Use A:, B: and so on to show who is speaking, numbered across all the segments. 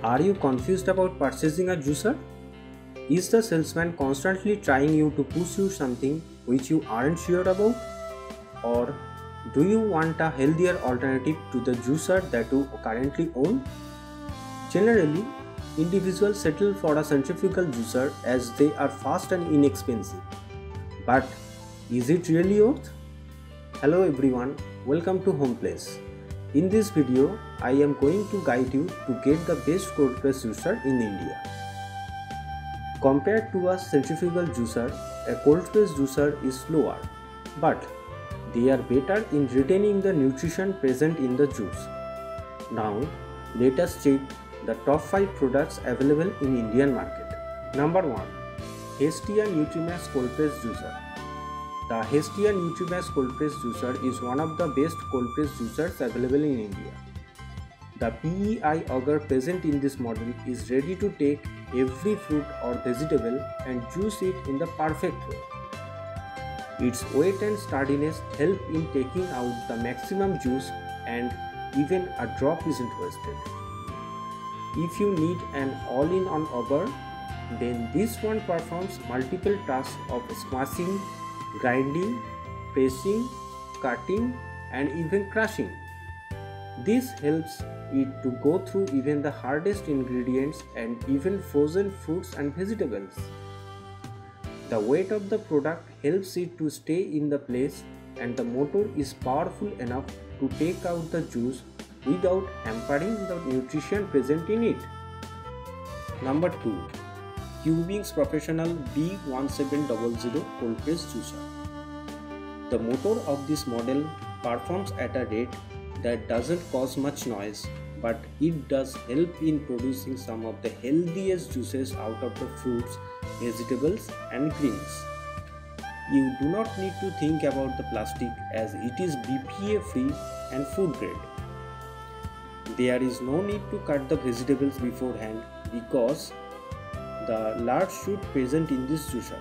A: Are you confused about purchasing a juicer? Is the salesman constantly trying you to push you something which you aren't sure about? Or do you want a healthier alternative to the juicer that you currently own? Generally, individuals settle for a centrifugal juicer as they are fast and inexpensive. But is it really yours? Hello everyone, welcome to Homeplace. In this video, I am going to guide you to get the best cold press juicer in India. Compared to a centrifugal juicer, a cold press juicer is slower, but they are better in retaining the nutrition present in the juice. Now, let us check the top 5 products available in Indian market. Number 1. Hestia NutriMax Cold Press Juicer. The Hestia NutriMax Cold Press Juicer is one of the best cold press juicers available in India. The PEI auger present in this model is ready to take every fruit or vegetable and juice it in the perfect way. Its weight and sturdiness help in taking out the maximum juice, and even a drop isn't wasted. If you need an all-in-one auger, then this one performs multiple tasks of squashing, grinding, pressing, cutting, and even crushing. This helps it to go through even the hardest ingredients and even frozen fruits and vegetables. The weight of the product helps it to stay in the place, and the motor is powerful enough to take out the juice without hampering the nutrition present in it. Number 2. Cubings Professional B1700 Cold Press Juicer. The motor of this model performs at a rate that doesn't cause much noise, but it does help in producing some of the healthiest juices out of the fruits, vegetables and greens. You do not need to think about the plastic as it is BPA free and food grade. There is no need to cut the vegetables beforehand because the large shoot present in this juicer.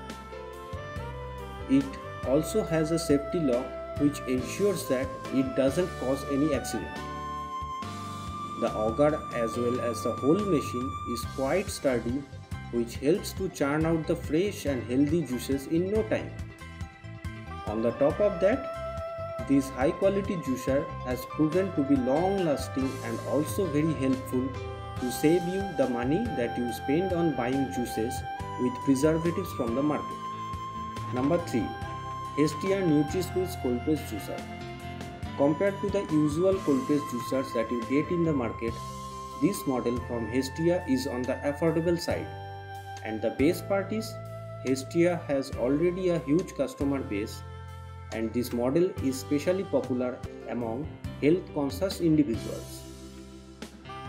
A: It also has a safety lock which ensures that it doesn't cause any accident. The auger as well as the whole machine is quite sturdy, which helps to churn out the fresh and healthy juices in no time. On the top of that, this high quality juicer has proven to be long lasting and also very helpful to save you the money that you spend on buying juices with preservatives from the market. Number 3. Hestia NutriSqueeze Cold Press Juicer. Compared to the usual cold press juicers that you get in the market, this model from Hestia is on the affordable side. And the best part is, Hestia has already a huge customer base, and this model is especially popular among health-conscious individuals.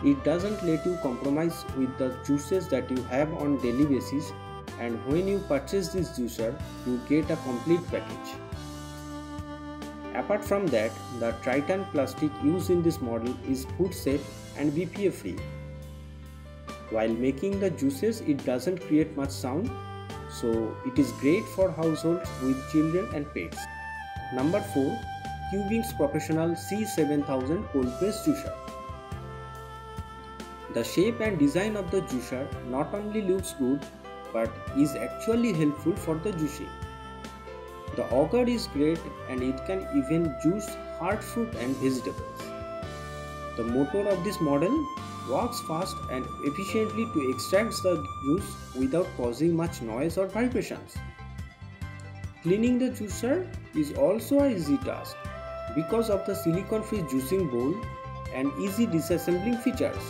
A: It doesn't let you compromise with the juices that you have on daily basis, and when you purchase this juicer, you get a complete package. Apart from that, the Triton plastic used in this model is food safe and BPA free. While making the juices, it doesn't create much sound, so it is great for households with children and pets. Number 4. Cubings Professional C7000 Cold Press Juicer. The shape and design of the juicer not only looks good but is actually helpful for the juicing. The auger is great and it can even juice hard fruit and vegetables. The motor of this model works fast and efficiently to extract the juice without causing much noise or vibrations. Cleaning the juicer is also an easy task because of the silicone-free juicing bowl and easy disassembling features.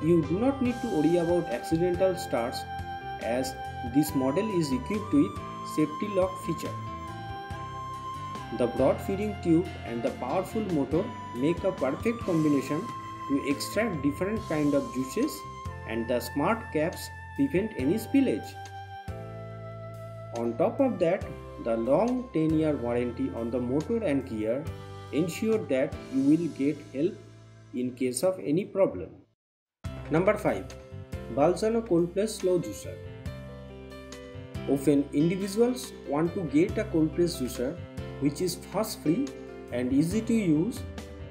A: You do not need to worry about accidental starts as this model is equipped with safety lock feature. The broad feeding tube and the powerful motor make a perfect combination to extract different kind of juices, and the smart caps prevent any spillage. On top of that, the long 10-year warranty on the motor and gear ensure that you will get help in case of any problem. Number 5. Balzano Cold Press Slow Juicer. Often individuals want to get a cold press juicer which is fuss free and easy to use,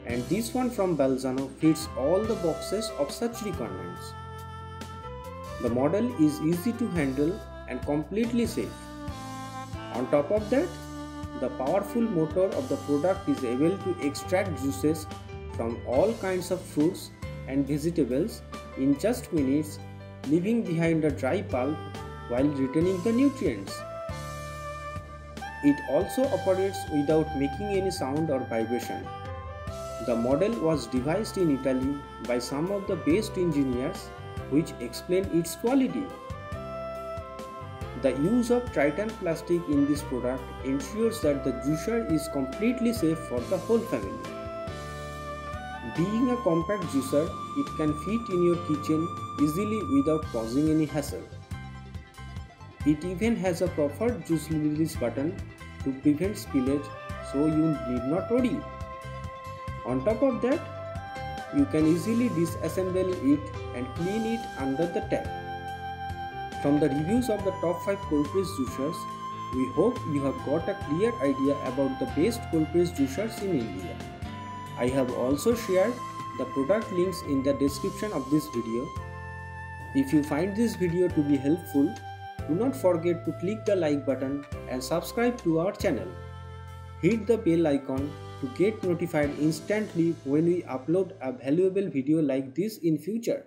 A: and this one from Balzano fits all the boxes of such requirements. The model is easy to handle and completely safe. On top of that, the powerful motor of the product is able to extract juices from all kinds of fruits and vegetables in just minutes, leaving behind a dry pulp while retaining the nutrients. It also operates without making any sound or vibration. The model was devised in Italy by some of the best engineers, which explain its quality. The use of Tritan plastic in this product ensures that the juicer is completely safe for the whole family. Being a compact juicer, it can fit in your kitchen easily without causing any hassle. It even has a proper juice release button to prevent spillage, so you need not worry. On top of that, you can easily disassemble it and clean it under the tap. From the reviews of the top 5 cold press juicers, we hope you have got a clear idea about the best cold press juicers in India. I have also shared the product links in the description of this video. If you find this video to be helpful, do not forget to click the like button and subscribe to our channel. Hit the bell icon to get notified instantly when we upload a valuable video like this in future.